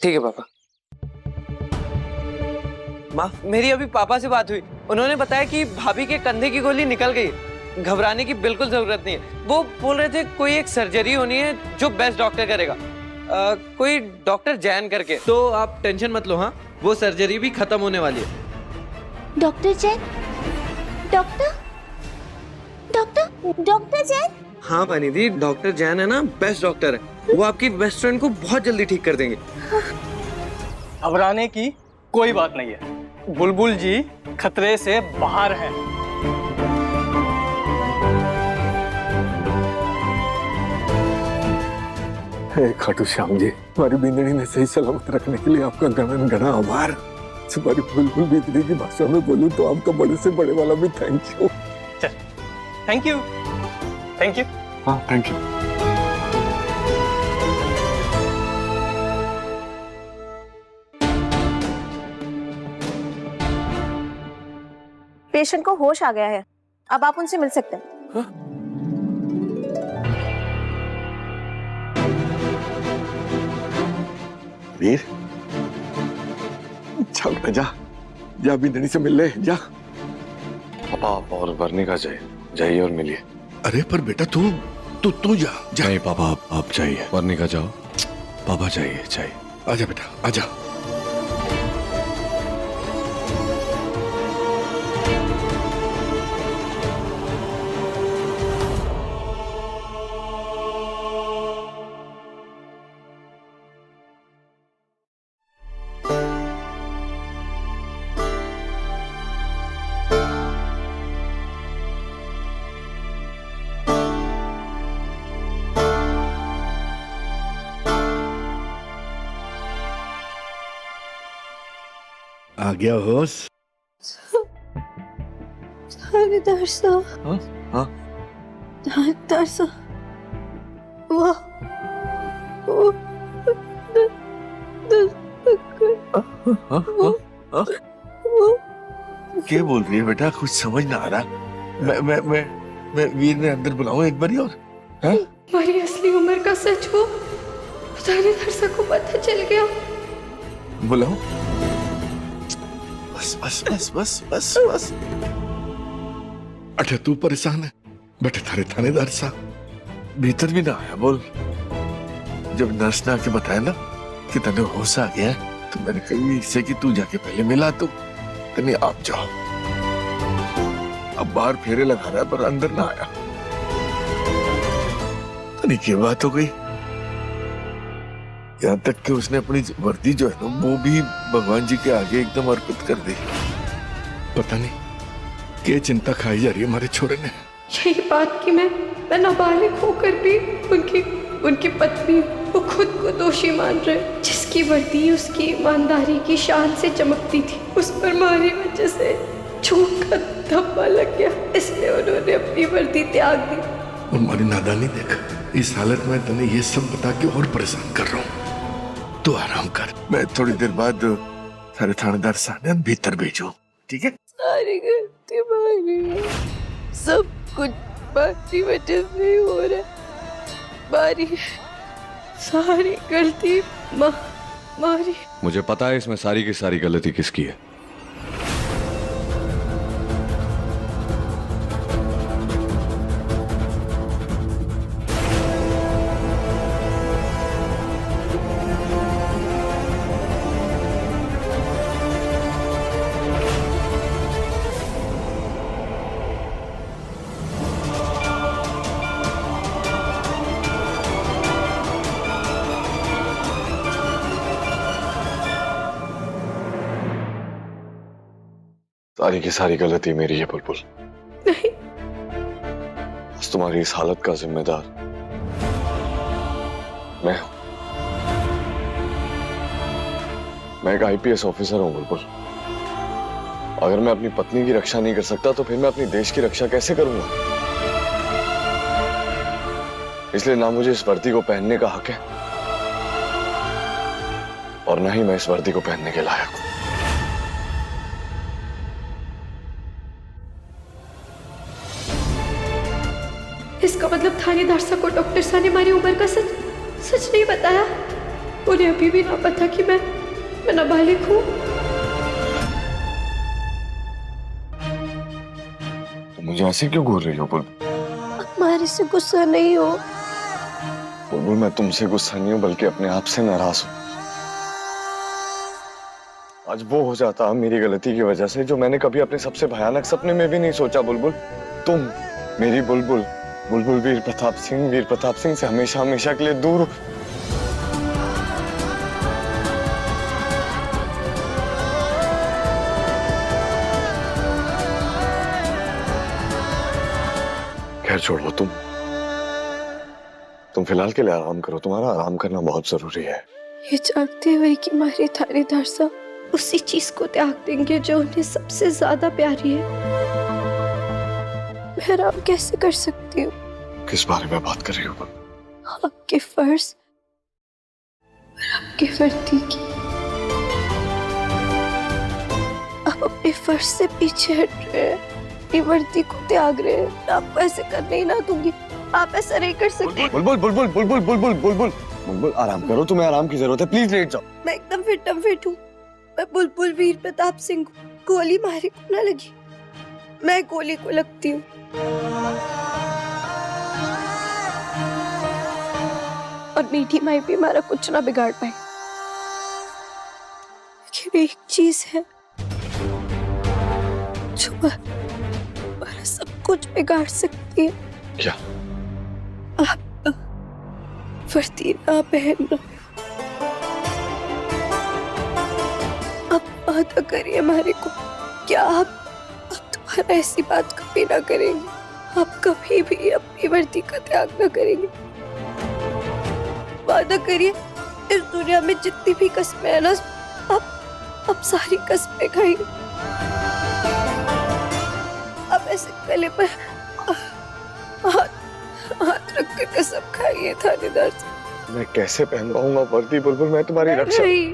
ठीक है पापा। माँ, मेरी अभी पापा से बात हुई, उन्होंने बताया कि भाभी के कंधे की गोली निकल गई, घबराने की बिल्कुल जरूरत नहीं है। वो बोल रहे थे कोई एक सर्जरी होनी है जो बेस्ट डॉक्टर करेगा, कोई डॉक्टर जैन करके। तो आप टेंशन मत लो, हाँ वो सर्जरी भी खत्म होने वाली है। Doctor Jain? Doctor doctor doctor Jain? हाँ बनिधि, डॉक्टर जैन है ना, बेस्ट डॉक्टर है। वो आपकी बेस्ट फ्रेंड को बहुत जल्दी ठीक कर देंगे। घबराने की कोई बात नहीं है, बुलबुल जी खतरे से बाहर हैं। खाटू श्याम जी, हमारी बिंदनी ने सही सलामत रखने के लिए आपका घना घना आभार। तुम्हारी बुलबुल बिंदनी की भाषा में बोलूं तो आपका बड़े से बड़े वाला भी थैंक यू। चल, थैंक यू। Thank you. हाँ थैंक यू। पेशेंट को होश आ गया है, अब आप उनसे मिल सकते हैं। हाँ? वीर, चल जा, जा बिंदनी से मिल ले, जा। पापा आप और वर्णिका जाइए और मिलिए। अरे पर बेटा तू जा। नहीं पापा आप जाइए, वर्णिका जाओ। पापा जाइए। आजा बेटा, आजा। आ गया होश? थानेदार साहब। हाँ हाँ। थानेदार साहब, वो क्या बोल रही है बेटा? कुछ समझ ना आ रहा। मैं वीर ने अंदर बुलाऊं एक बारी और? हैं? हमारी असली उम्र का सच वो थानेदार साहब को पता चल गया। बुलाऊं? बस। अच्छा तू परेशान है? बैठे थारे थानेदार साहब भीतर भी ना आया। बोल। जब नर्स ने आके बताया ना कि तने होश आ गया है, तो मैंने कही इससे कि तू जाके पहले मिला। तो तने आप जाओ। अब बाहर फेरे लगा रहा है पर अंदर ना आया। तने क्या बात हो गई? यहाँ तक कि उसने अपनी वर्दी जो है ना वो भी भगवान जी के आगे एकदम अर्पित कर दी। पता नहीं क्या चिंता खाई जा रही है हमारे छोरे ने। यही बात कि मैं नाबालिग होकर भी उनकी पत्नी वो खुद को दोषी मान रहे, जिसकी वर्दी उसकी ईमानदारी की शान से चमकती थी, उस पर हमारी वजह से झूठ का धब्बा लग गया, इसलिए उन्होंने अपनी वर्दी त्याग दी। हमारी नादानी देख, इस हालत में तने ये सब बता के और परेशान कर रहा हूँ। तू आराम कर, मैं थोड़ी देर बाद सारे थानेदार साहब भीतर भेजू, ठीक है? सारी गलती हमारी है, सब कुछ हमारी वजह से हो रहा है। हमारी सारी गलती हमारी। मुझे पता है इसमें सारी की सारी गलती किसकी है। सारी की सारी गलती मेरी है बुलबुल। नहीं, बस तुम्हारी इस हालत का जिम्मेदार मैं हूं। मैं एक आईपीएस ऑफिसर हूं बुलबुल। अगर मैं अपनी पत्नी की रक्षा नहीं कर सकता तो फिर मैं अपनी देश की रक्षा कैसे करूंगा? इसलिए ना मुझे इस वर्दी को पहनने का हक है और ना ही मैं इस वर्दी को पहनने के लायक हूं। इसका मतलब थानेदार साहब को डॉक्टर साहब ने हमारी उम्र का सच नहीं बताया। उन्हें अभी भी ना पता कि मैं नाबालिग हूँ। तो मुझे ऐसे क्यों घूर रही हो बुलबुल? हमारे से गुस्सा नहीं हो। बुलबुल मैं तुमसे गुस्सा नहीं हूँ बल्कि अपने आप से नाराज हूँ। आज वो हो जाता मेरी गलती की वजह से जो मैंने कभी अपने सबसे भयानक सपने में भी नहीं सोचा। बुलबुल तुम मेरी बुलबुल, बुलबुल वीर प्रताप सिंह से हमेशा हमेशा के लिए दूर हो। खैर छोड़ो, तुम फिलहाल के लिए आराम करो। तुम्हारा आराम करना बहुत जरूरी है। ये जानते हुए कि हमारी थानेदार साहब उसी चीज को त्याग देंगे जो उन्हें सबसे ज्यादा प्यारी है, मैं आराम कैसे कर सकती हूँ? किस बारे में बात कर रही हो? आपके फर्ज और आपके वर्दी की। आप अपने फर्ज से पीछे हट रहे हैं, अपनी वर्दी को त्याग रहे हैं। आपको ऐसे करने ही ना दूंगी। आप ऐसा नहीं कर सकते। बुलबुल बुलबुल बुलबुल बुलबुल बुलबुल बुलबुल आराम करो, तुम्हें आराम की जरूरत है। प्लीज लेट जाओ। मैं एकदम फिट हूँ। मैं बुलबुल वीर प्रताप सिंह को गोली मारे को ना लगी, मैं गोली को लगती हूँ। और मीठी माई भी हमारा कुछ ना बिगाड़ पाए। लेकिन एक चीज है जो हमारा सब कुछ बिगाड़ सकती है। क्या? आप वर्दी ना पहनना। आप वादा करिए हमारे को, क्या आप तुम्हारा ऐसी बात कभी ना करेंगे? आप कभी भी अपनी वर्दी का त्याग ना करेंगे? वादा करिए, इस दुनिया में जितनी भी कस्में हैं ना, आप सारी कस्में खाएंगे। आप ऐसे गले पर हाथ रख कर कसम खाइए थानेदार से। मैं कैसे पहन पाऊंगा वर्दी? बुलबुल मैं तुम्हारी रक्षा। नहीं,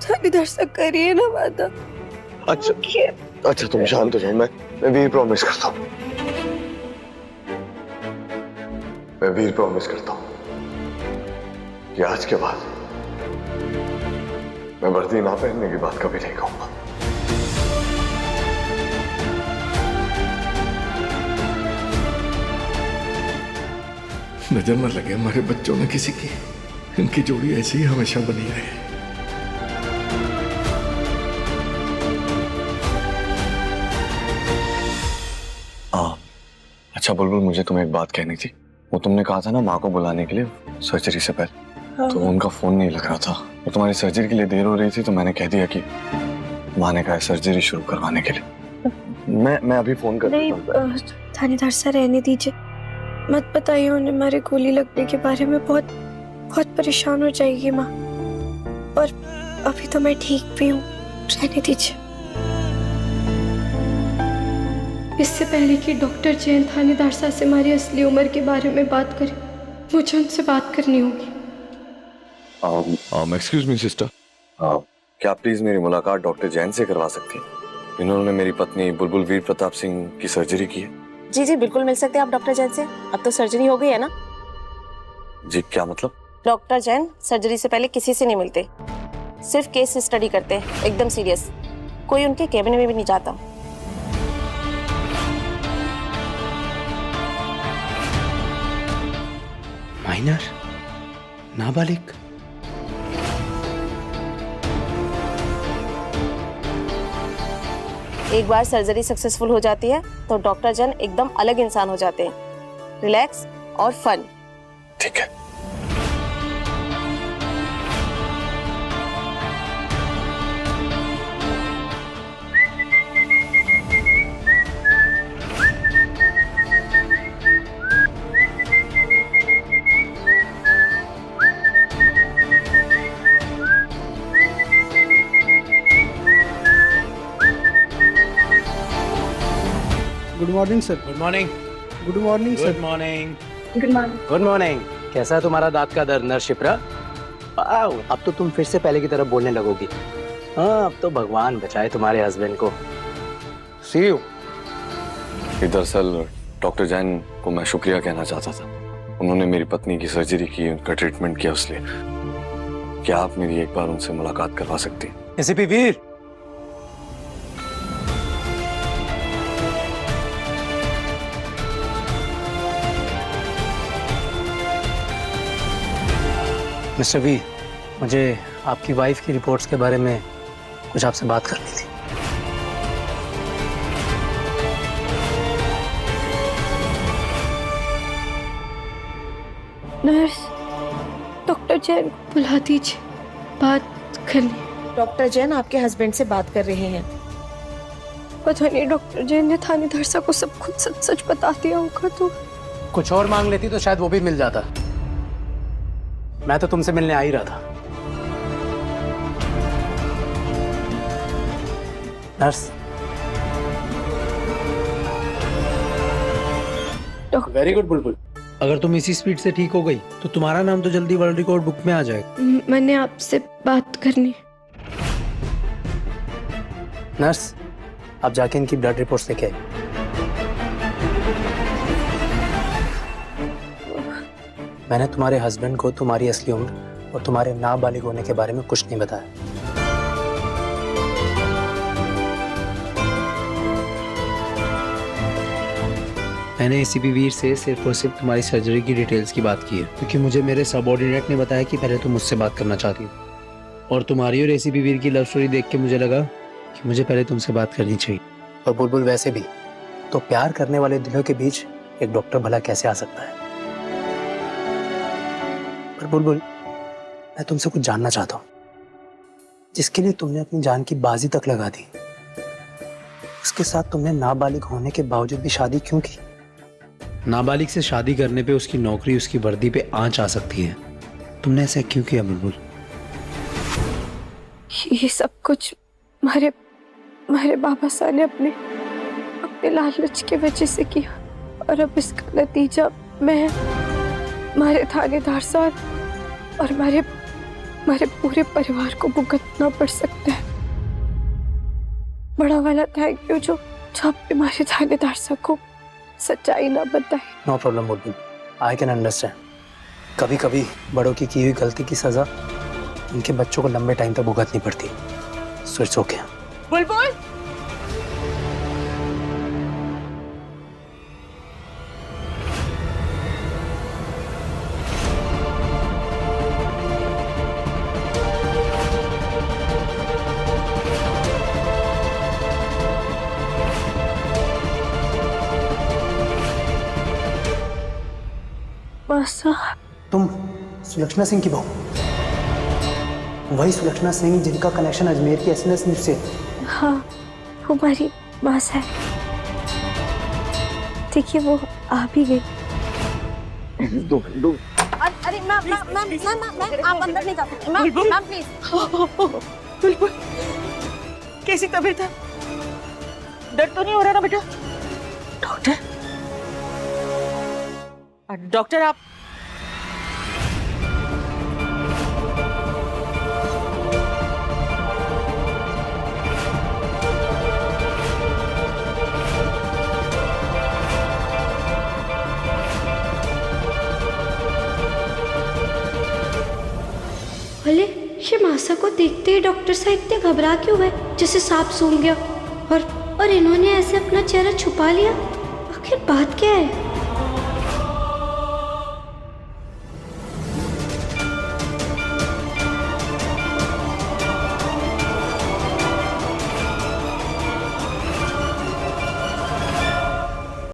थानेदार से करिए ना वादा। अच्छा तुम शांत हो जाओ। मैं वीर प्रॉमिस करता हूँ। मैं वीर प्रॉमिस करता हूँ कि आज के बाद मैं वर्दी ना पहनने की बात कभी नहीं कहूंगा। नजर न लगे हमारे बच्चों में किसी की। इनकी जोड़ी ऐसी ही हमेशा बनी रहे। अच्छा बुलबुल, मुझे तुम्हें एक बात कहनी थी। वो तुमने कहा था ना माँ को बुलाने के लिए सर्जरी से पहले। हाँ। तो उनका फोन नहीं लग रहा था। तो तुम्हारी सर्जरी के लिए देर हो रही थी तो मैंने कह दिया कि माँ ने कहा सर्जरी शुरू करवाने के लिए। मैं अभी फोन कर नहीं, थानेदार सर रहने दीजिए, मत बताइए उन्हें हमारे गोली लगने के बारे में। बहुत परेशान हो जाएगी माँ, और अभी तो मैं ठीक भी हूँ, रहने दीजिए। इससे पहले कि डॉक्टर जैन थानेदार साहब से हमारी असली उम्र के बारे में बात करें, मुझे उनसे बात करनी होगी। एक्सक्यूज मी सिस्टर, क्या प्लीज मेरी मुलाकात डॉक्टर जैन से करवा सकती हैं? इन्होंने मेरी पत्नी बुलबुल वीर प्रताप सिंह की सर्जरी की है। जी बिल्कुल मिल सकते हैं आप डॉक्टर जैन से। अब तो सर्जरी हो गई है ना। जी क्या मतलब? डॉक्टर जैन सर्जरी से पहले किसी से नहीं मिलते, सिर्फ केस स्टडी करते हैं, एकदम सीरियस। कोई उनके कैबिन में भी नहीं जाता। माइनर, नाबालिग। एक बार सर्जरी सक्सेसफुल हो जाती है तो डॉक्टर जैन एकदम अलग इंसान हो जाते हैं, रिलैक्स और फन। ठीक है। Good morning sir. Good morning. Good morning sir. Good morning. Good morning. Good morning. कैसा है तुम्हारा दांत का दर्द नर्स शिप्रा? अब तो तुम फिर से पहले की तरह बोलने लगोगी। हाँ, अब तो भगवान बचाए तुम्हारे हस्बैंड को। सी यू। दरअसल डॉक्टर जैन को मैं शुक्रिया कहना चाहता था। उन्होंने मेरी पत्नी की सर्जरी की, उनका ट्रीटमेंट किया, उसलिए क्या आप मेरी एक बार उनसे मुलाकात करवा सकती हैं? एसीपी वीर, मिस्टर वी, मुझे आपकी वाइफ की रिपोर्ट्स के बारे में कुछ आपसे बात करनी थी। नर्स, डॉक्टर जैन को बुला दीजिए, बात करनी। डॉक्टर जैन आपके हस्बैंड से बात कर रहे हैं। पता नहीं डॉक्टर जैन ने थाने धरसा को सब कुछ सच सच बता दिया होगा तो। कुछ और मांग लेती तो शायद वो भी मिल जाता। मैं तो तुमसे मिलने आ ही रहा था। नर्स, वेरी गुड बुलबुल। अगर तुम इसी स्पीड से ठीक हो गई तो तुम्हारा नाम तो जल्दी वर्ल्ड रिकॉर्ड बुक में आ जाएगा। मैंने आपसे बात करनी। नर्स, आप जाके इनकी ब्लड रिपोर्ट्स लेके आइए। मैंने तुम्हारे हस्बैंड को तुम्हारी असली उम्र और तुम्हारे नाबालिग होने के बारे में कुछ नहीं बताया। मैंने एसीपी वीर से सिर्फ और सिर्फ तुम्हारी सर्जरी की डिटेल्स की बात की है, क्योंकि मुझे मेरे सबऑर्डिनेट ने बताया कि पहले तुम मुझसे बात करना चाहती हो। और तुम्हारी और एसीपी वीर की लव स्टोरी देख के मुझे लगा कि मुझे पहले तुमसे बात करनी चाहिए। और बुलबुल, वैसे भी तो प्यार करने वाले दिलों के बीच एक डॉक्टर भला कैसे आ सकता है? पर बुलबुल, मैं तुमसे कुछ जानना चाहता हूँ। जिसके लिए तुमने अपनी जान की बाजी तक लगा दी, उसके साथ तुमने नाबालिग होने के बावजूद भी शादी क्यों की? नाबालिग से शादी करने पे उसकी नौकरी, उसकी वर्दी पे आंच आ सकती है। तुमने ऐसा क्यों किया बुलबुल? ये सब कुछ हमारे बाबा साहब ने अपने लालच की वजह से किया, और अब इसका नतीजा मैं, हमारे थानेदार साहब और हमारे पूरे परिवार को भुगतना पड़ सकता है। बड़ा वाला थैंक यू जो आपने हमारे थानेदार साहब को सच्चाई ना बताई। No problem Bulbul, I can understand. कभी कभी बड़ों की हुई गलती की सजा उनके बच्चों को लंबे टाइम तक भुगतनी पड़ती। So it's okay. बुलबुल, मासा, तुम सुलक्षणा सिंह की बहू, वही सुलक्षणा सिंह जिनका कनेक्शन अजमेर की एसएनएस न्यूज से? हाँ, वो हमारी मासा है। देखिए वो आ भी गई। अरे मैम, आप अंदर नहीं जा सकते। Ma'am please. बिल्कुल। कैसी तबीयत है? दर्द तो नहीं हो रहा ना बेटा? डॉक्टर आप अरे ये मासा को देखते ही डॉक्टर साहब इतने घबरा क्यों गए, जैसे सांप सूंघ गया, और इन्होंने ऐसे अपना चेहरा छुपा लिया। आखिर बात क्या है?